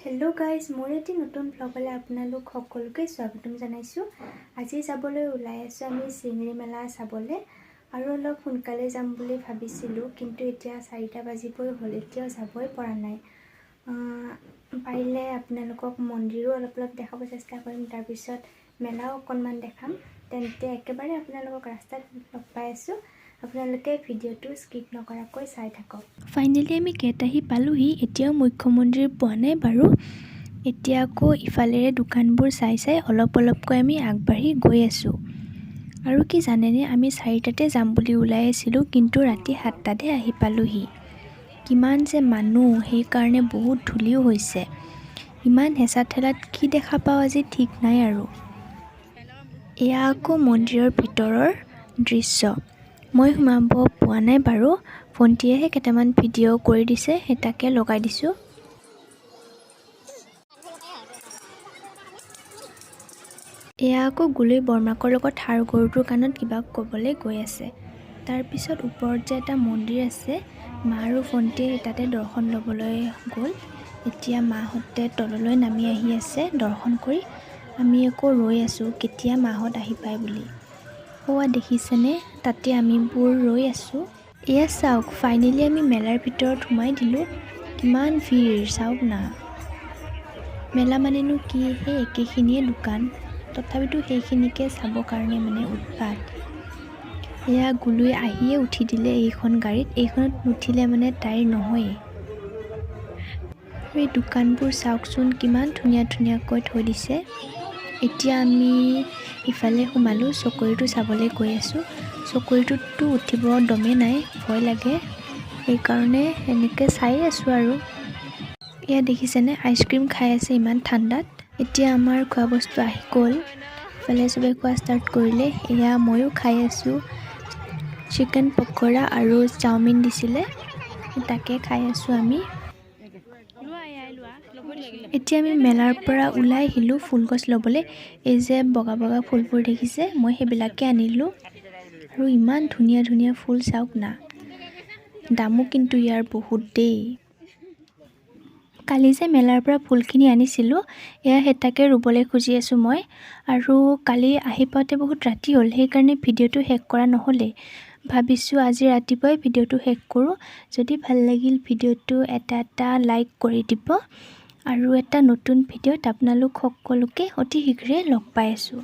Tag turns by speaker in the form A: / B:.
A: Hello guys मोर eighty नतुन ब्लगले आपनालोक सकलोके स्वागतम जानाइछु। আজি যাবলৈ ওলাই আছো আমি চিংৰি মেলা চাবলে আৰু অলপ সোনকালে যাম বুলি ভাবিছিলো, কিন্তু এতিয়া 4টা বাজিবই হ'ল, এতিয়াও যাবই পৰা নাই। পাৰিলে আপোনালোকক মন্দিৰো অলপ দেখাব চেষ্টা কৰিম, তাৰ পিছত মেলাও অকণমান দেখাম। তেন্তে একেবাৰে আপোনালোকক ৰাস্তাত লগ পাই আছো, আপোনালোকে ভিডিঅ'টো স্কিপ নকৰাকৈ চাই থাকক। ফাইনেলি আমি গেট আহি পালোহি। এতিয়াও মুখ্য মন্দিৰ পোৱা নাই বাৰু। এতিয়া আকৌ ইফালেৰে দোকানবোৰ চাই অলপকৈ আমি আগবাঢ়ি গৈ আছো। আৰু কি জানেনে, আমি 4টাতে যাম বুলি ওলাই আছিলো, কিন্তু ৰাতি 7টাতে আহি পালোহি। কিমান যে মানুহ, সেইকাৰণে বহুত ধূলিও হৈছে। ইমান হেঁচা ঠেলাত কি দেখা পাওঁ আজি ঠিক নাই আৰু। এয়া আকৌ মন্দিৰৰ ভিতৰৰ দৃশ্য। মই সোমাব পোৱা নাই বাৰু, ভণ্টিয়েহে কেইটামান ভিডিঅ' কৰি দিছে, সেইটাকে লগাই দিছোঁ। এয়া আকৌ গুলৈ বৰমাকৰ লগত হাৰ গৰুটোৰ কাণত কিবা ক'বলৈ গৈ আছে। তাৰপিছত ওপৰত যে এটা মন্দিৰ আছে, মা আৰু ভণ্টিয়ে তাতে দৰ্শন ল'বলৈ গ'ল। এতিয়া মাহঁতে তললৈ নামি আহি আছে দৰ্শন কৰি। আমি আকৌ ৰৈ আছোঁ কেতিয়া মাহঁত আহি পায় বুলি। দেখিছেনে, তাতে আমিবোৰ ৰৈ আছোঁ। এয়া চাওক, ফাইনেলি আমি মেলাৰ ভিতৰত সোমাই দিলোঁ। কিমান ভিৰ চাওক না। মেলা মানেনো কি, সেই একেখিনিয়ে দোকান, তথাপিতো সেইখিনিকে চাবৰ কাৰণে উৎপাত। এয়া গুলৈ আহিয়ে উঠি দিলে এইখন গাড়ীত, এইখনত নুঠিলে তাইৰ নহয়েই। এই দোকানবোৰ চাওকচোন, কিমান ধুনীয়াকৈ থৈ দিছে। এতিয়া আমি ইফালে সোমালোঁ, চকৰিটো চাবলৈ গৈ আছোঁ। চকৰিটোততো উঠিব দমে নাই, ভয় লাগে, সেইকাৰণে এনেকৈ চাই আছোঁ আৰু। এয়া দেখিছেনে, আইচক্ৰীম খাই আছে ইমান ঠাণ্ডাত। এতিয়া আমাৰ খোৱা বস্তু আহি গ'ল, ইফালে চবে খোৱা ষ্টাৰ্ট কৰিলে। এয়া ময়ো খাই আছোঁ। চিকেন পকৰা আৰু চাওমিন দিছিলে, তাকে খাই আছোঁ আমি। এতিয়া আমি মেলাৰ পৰা ওলাই আহিলোঁ ফুলগছ ল'বলৈ। এই যে বগা ফুলবোৰ দেখিছে, মই সেইবিলাকে আনিলোঁ। আৰু ইমান ধুনীয়া ফুল চাওক না, দামো কিন্তু ইয়াৰ বহুত দেই। কালি যে মেলাৰ পৰা ফুলখিনি আনিছিলোঁ, এয়া সেইটাকে ৰুবলৈ খুজি আছোঁ মই। আৰু কালি আহি পাওঁতে বহুত ৰাতি হ'ল, সেইকাৰণে ভিডিঅ'টো শেষ কৰা নহ'লে। ভাবিছোঁ আজি ৰাতিপুৱাই ভিডিঅ'টো শেষ কৰোঁ। যদি ভাল লাগিল ভিডিঅ'টো এটা লাইক কৰি দিব। আৰু এটা নতুন ভিডিঅ'ত আপোনালোক সকলোকে অতি শীঘ্ৰে লগ পাই আছোঁ।